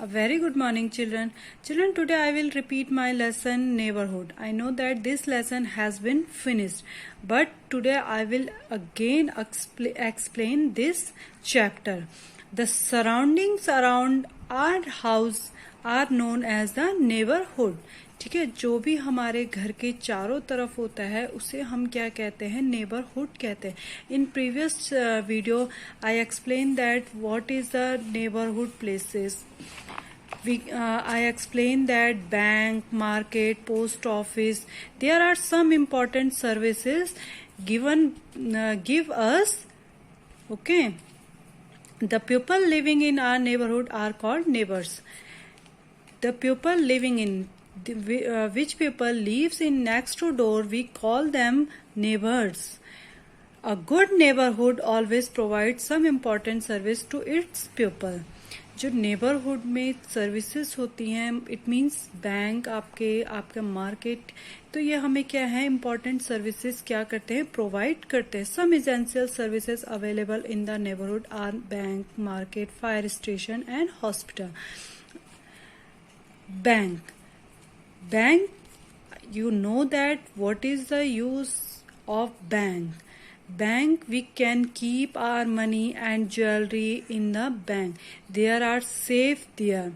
A very good morning, children. Children, today I will repeat my lesson neighborhood. I know that this lesson has been finished, but today I will again explain this chapter. The surroundings around our house are known as the neighborhood. ठीक है, जो भी हमारे घर के चारों तरफ होता है उसे हम क्या कहते हैं, नेबरहुड कहते हैं. In previous video I explain that what is the neighbourhood places. I explained that bank, market, post office, there are some important services give us. Okay, the people living in our neighborhood are called neighbors. The people living in which people lives in next door, we call them neighbors. A good neighborhood always provides some important service to its people. जो neighbourhood में services होती हैं, it means bank, आपका market, तो ये हमें क्या है, इम्पोर्टेंट सर्विसेज क्या करते हैं, प्रोवाइड करते हैं. Some essential services available in the neighbourhood are bank, market, fire station and hospital. Bank, you know that what is the use of bank. Bank, we can keep our money and jewelry in the bank. There are safe there.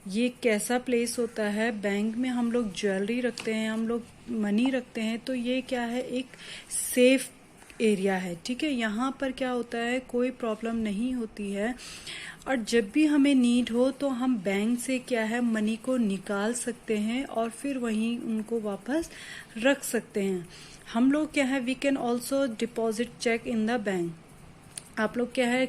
ये कैसा place होता है, bank में हम लोग jewellery रखते हैं, हम लोग मनी रखते हैं, तो ये क्या है, एक सेफ एरिया है. ठीक है, यहाँ पर क्या होता है, कोई प्रॉब्लम नहीं होती है, और जब भी हमें नीड हो तो हम बैंक से क्या है, मनी को निकाल सकते हैं और फिर वहीं उनको वापस रख सकते हैं. हम लोग क्या है, we can also deposit cheque in the bank. आप लोग क्या है,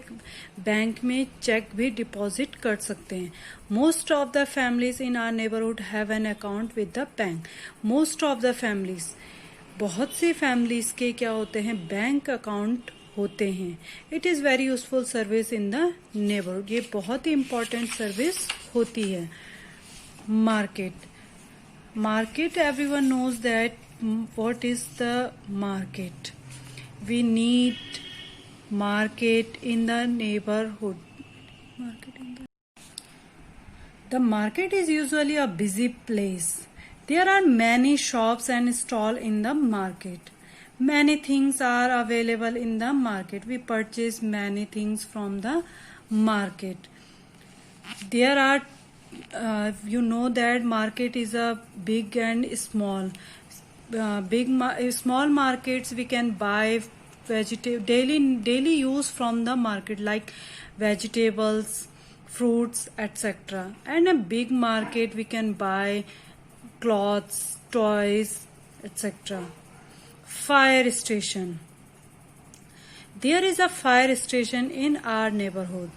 बैंक में चेक भी डिपॉजिट कर सकते हैं. Most of the families in our neighbourhood have an account with the bank. Most of the families, बहुत सी फैमिलीज के क्या होते हैं, बैंक अकाउंट होते हैं. It is very useful service in the neighbourhood. ये बहुत ही इम्पोर्टेंट सर्विस होती है. Market, everyone knows that what is the market. We need market in the neighborhood. The market is usually a busy place. There are many shops and stalls in the market. Many things are available in the market. We purchase many things from the market. There are you know that market is a big and small. Small markets we can buy daily use from the market, like vegetables, fruits, etc. And a big market we can buy clothes, toys, etc. Fire station. There is a fire station in our neighborhood.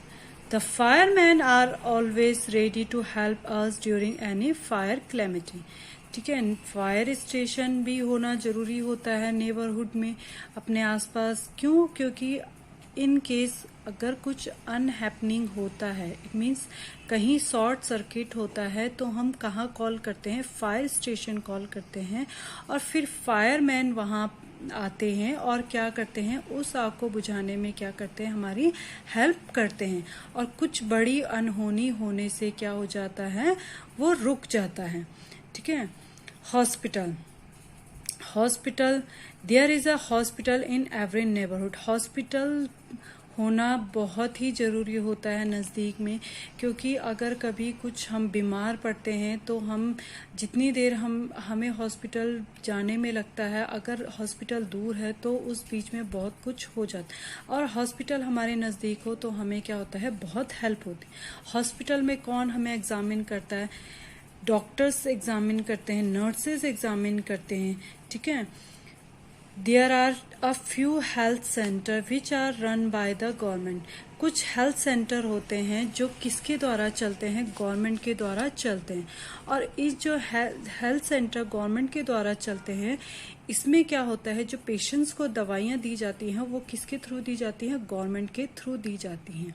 The firemen are always ready to help us during any fire calamity. ठीक है, fire station भी होना जरूरी होता है neighbourhood में अपने आसपास. क्यों? क्योंकि इन केस अगर कुछ अनहैपनिंग होता है, इट मीन्स कहीं शॉर्ट सर्किट होता है, तो हम कहाँ कॉल करते हैं, फायर स्टेशन कॉल करते हैं, और फिर फायरमैन वहाँ आते हैं और क्या करते हैं, उस आग को बुझाने में क्या करते हैं, हमारी हेल्प करते हैं. और कुछ बड़ी अनहोनी होने से क्या हो जाता है, वो रुक जाता है. ठीक है. Hospital, there is a hospital in every neighbourhood. Hospital होना बहुत ही जरूरी होता है नज़दीक में, क्योंकि अगर कभी कुछ हम बीमार पड़ते हैं तो हम जितनी देर हमें हॉस्पिटल जाने में लगता है, अगर हॉस्पिटल दूर है तो उस बीच में बहुत कुछ हो जाता है. और हॉस्पिटल हमारे नज़दीक हो तो हमें क्या होता है, बहुत हेल्प होती है. हॉस्पिटल में कौन हमें एग्जामिन करता है, डॉक्टर्स एग्जामिन करते हैं, नर्सेज एग्जामिन करते हैं. ठीक है. There are a few health centre which are run by the government. कुछ हेल्थ सेंटर होते हैं जो किसके द्वारा चलते हैं, गवर्नमेंट के द्वारा चलते हैं. और इस जो हेल्थ सेंटर गवर्नमेंट के द्वारा चलते हैं, इसमें क्या होता है, जो पेशेंट्स को दवाइयाँ दी जाती हैं वो किसके थ्रू दी जाती हैं, गवर्नमेंट के थ्रू दी जाती हैं.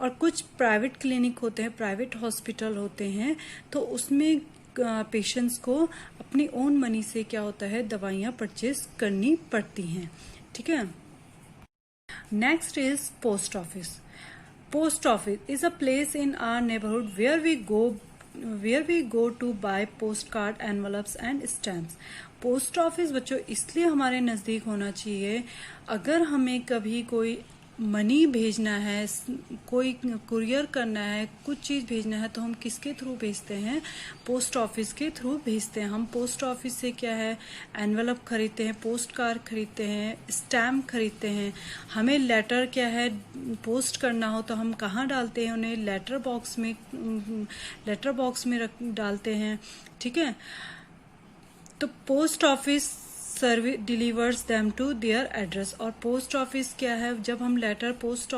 और कुछ प्राइवेट क्लिनिक होते हैं, प्राइवेट हॉस्पिटल होते हैं, तो उसमें पेशेंट्स को अपनी ओन मनी से क्या होता है, दवाइयाँ परचेज करनी पड़ती हैं. ठीक है. Next is post office. Post office is a place in our neighborhood where we go to buy postcard, envelopes and stamps. Post office बच्चों इसलिए हमारे नजदीक होना चाहिए, अगर हमें कभी कोई मनी भेजना है, कोई कुरियर करना है, कुछ चीज भेजना है, तो हम किसके थ्रू भेजते हैं? पोस्ट ऑफिस के थ्रू भेजते हैं। हम पोस्ट ऑफिस से क्या है, एनवेलप खरीदते हैं, पोस्ट कार्ड खरीदते हैं, स्टैम्प खरीदते हैं। हमें लेटर क्या है पोस्ट करना हो तो हम कहाँ डालते हैं उन्हें? लेटर बॉक्स में डालते हैं। ठीक है, तो post office service delivers them to their address. और पोस्ट ऑफिस क्या है, जब हम लेटर पोस्ट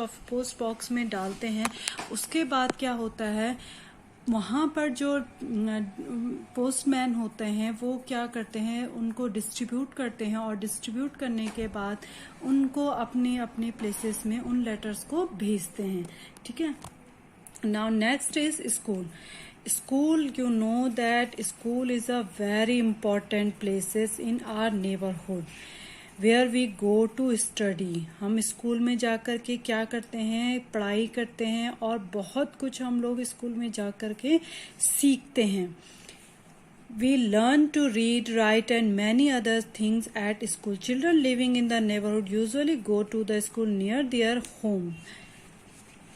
बॉक्स में डालते हैं उसके बाद क्या होता है, वहां पर जो पोस्टमैन होते हैं वो क्या करते हैं, उनको डिस्ट्रीब्यूट करते हैं, और डिस्ट्रीब्यूट करने के बाद उनको अपने अपने प्लेसेस में उन लेटर्स को भेजते हैं। ठीक है, now next is school. School, you know that school is a very important places in our neighborhood where we go to study. हम स्कूल में जाकर के क्या करते हैं, पढ़ाई करते हैं, और बहुत कुछ हम लोग स्कूल में जाकर के सीखते हैं। We learn to read, write and many other things at school. Children living in the neighborhood usually go to the school near their home.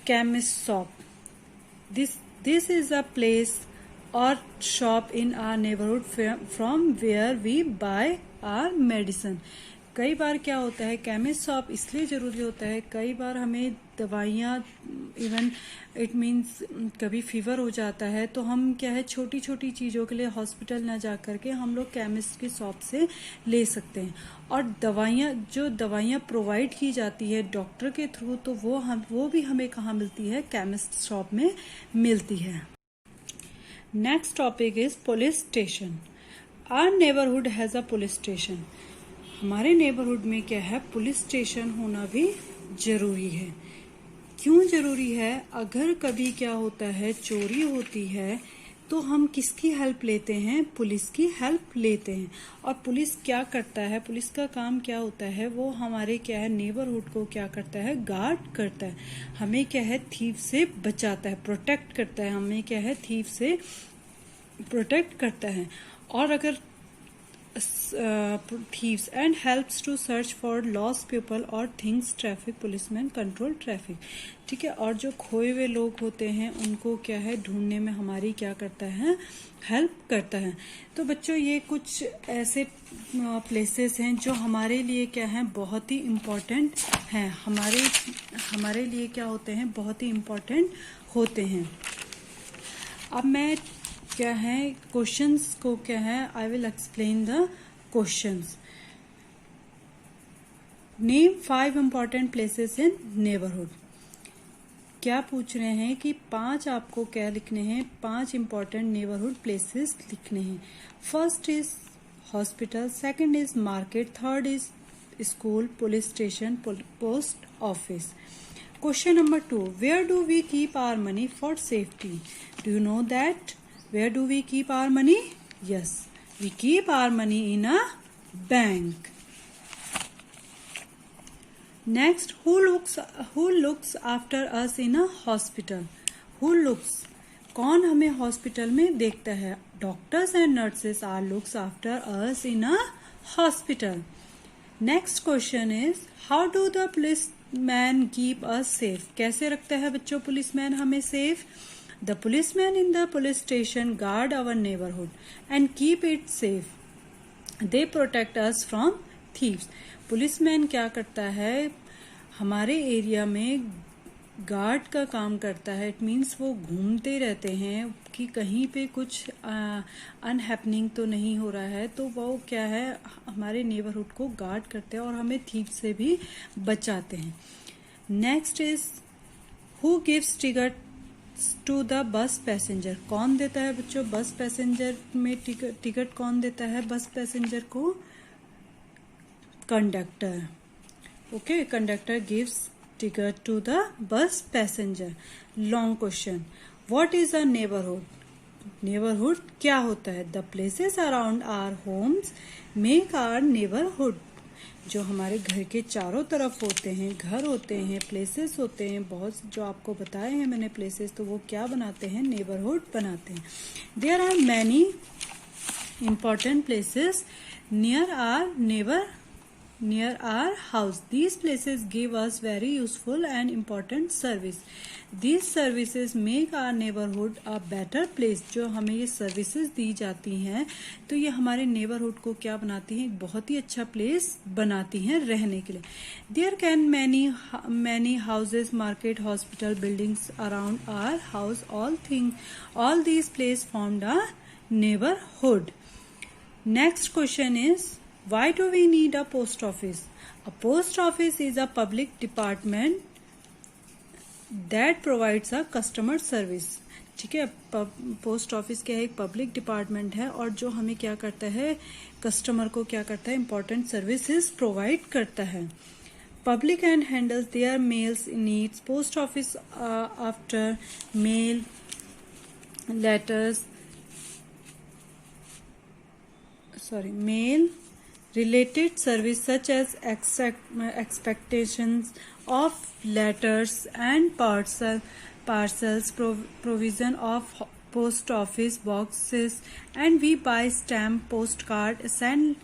Chemist shop. This is a place or shop in our neighborhood from where we buy our medicine. कई बार क्या होता है, chemist shop इसलिए जरूरी होता है, कई बार हमें दवाइयाँ, इवन इट मीन्स कभी फीवर हो जाता है तो हम क्या है, छोटी छोटी चीज़ों के लिए हॉस्पिटल ना जा करके हम लोग केमिस्ट की शॉप से ले सकते हैं। और दवाइयाँ प्रोवाइड की जाती है डॉक्टर के थ्रू, तो वो भी हमें कहाँ मिलती है? केमिस्ट शॉप में मिलती है। Next topic is police station. Our neighbourhood has a police station. हमारे नेबरहुड में क्या है, पुलिस स्टेशन होना भी जरूरी है। क्यों जरूरी है? अगर कभी क्या होता है, चोरी होती है, तो हम किसकी हेल्प लेते हैं? पुलिस की हेल्प लेते हैं। और पुलिस क्या करता है, पुलिस का काम क्या होता है, वो हमारे क्या है, नेबरहुड को क्या करता है, गार्ड करता है। हमें क्या है, थीफ से बचाता है, प्रोटेक्ट करता है। हमें क्या है, थीफ से प्रोटेक्ट करता है। और अगर thieves and helps to search for lost people or things, traffic policemen control traffic. ठीक है, और जो खोए हुए लोग होते हैं उनको क्या है, ढूंढने में हमारी क्या करता है, हेल्प करता है। तो बच्चों ये कुछ ऐसे प्लेसेस हैं जो हमारे लिए क्या है, बहुत ही इम्पोर्टेंट हैं। हमारे लिए क्या होते हैं, बहुत ही इम्पोर्टेंट होते हैं। अब मैं क्या है, क्वेश्चंस को क्या है, I will explain the questions. Name 5 important places in neighbourhood. क्या पूछ रहे हैं कि 5 आपको क्या लिखने हैं, 5 इम्पॉर्टेंट नेबरहुड प्लेसेस लिखने हैं। First is hospital, second is market, third is school, police station, post office. Question number 2, where do we keep our money for safety? Do you know that? Where do we keep our money? Yes, we keep our money in a bank. Next, who looks after us in a hospital? Who looks? कौन हमें hospital में देखता है? Doctors and nurses are looks after us in a hospital. Next question is, how do the policeman keep us safe? कैसे रखता है बच्चों policeman हमें safe? The policemen in the police station guard our neighborhood and keep it safe. They protect us from thieves. Policeman क्या करता है, हमारे area में गार्ड का काम करता है। इट मीन्स वो घूमते रहते हैं कि कहीं पे कुछ अनहैपनिंग तो नहीं हो रहा है, तो वो क्या है, हमारे नेबरहुड को गार्ड करते हैं और हमें थीफ से भी बचाते हैं। Next is, who gives ticket to the bus passenger? कौन देता है बच्चों बस पैसेंजर में टिकट कौन देता है बस पैसेंजर को? Conductor. Okay, conductor gives ticket to the bus passenger. Long question, what is a neighbourhood? Neighbourhood क्या होता है? The places around our homes make our neighbourhood. जो हमारे घर के चारों तरफ होते हैं, घर होते हैं, प्लेसेस होते हैं, बहुत जो आपको बताए हैं मैंने प्लेसेस, तो वो क्या बनाते हैं, नेबरहुड बनाते हैं। There are many important places near our house. These places give us very useful and important service. These services make our neighborhood a better place. जो हमें ये सर्विसेज दी जाती हैं तो ये हमारे नेबरहुड को क्या बनाती हैं, एक बहुत ही अच्छा प्लेस बनाती हैं रहने के लिए। There can many houses, market, hospital, buildings around our house. All these places formed a neighborhood. Next question is, why do we need a post office? A post office is a public department that provides a customer service. ठीक है, post office क्या है, एक public department है और जो हमें क्या करता है, कस्टमर को क्या करता है, इंपॉर्टेंट सर्विसेज प्रोवाइड करता है। Public and handles their mails needs. Post office after mail, letters, mail related service such as expectations of letters and parcels, provision of post office boxes, and we buy stamp, postcard, send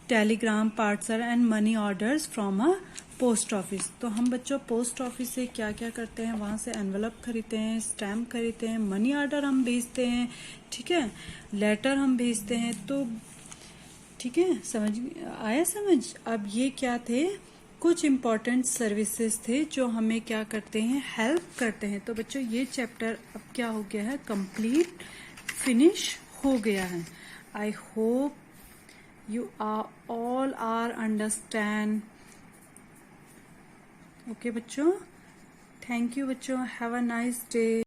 telegram, parcel and money orders from a post office. तो हम बच्चों post office से क्या क्या करते हैं, वहाँ से एनवलप खरीदते हैं, स्टैम्प खरीदते हैं, मनी ऑर्डर हम भेजते हैं, ठीक है, लेटर हम भेजते हैं। तो ठीक है, समझ आया समझ। अब ये क्या थे, कुछ इम्पोर्टेंट सर्विसेज थे जो हमें क्या करते हैं, हेल्प करते हैं। तो बच्चों ये चैप्टर अब क्या हो गया है, कंप्लीट फिनिश हो गया है। I hope you all are understand. Okay बच्चों, थैंक यू बच्चों, हैव अ नाइस डे।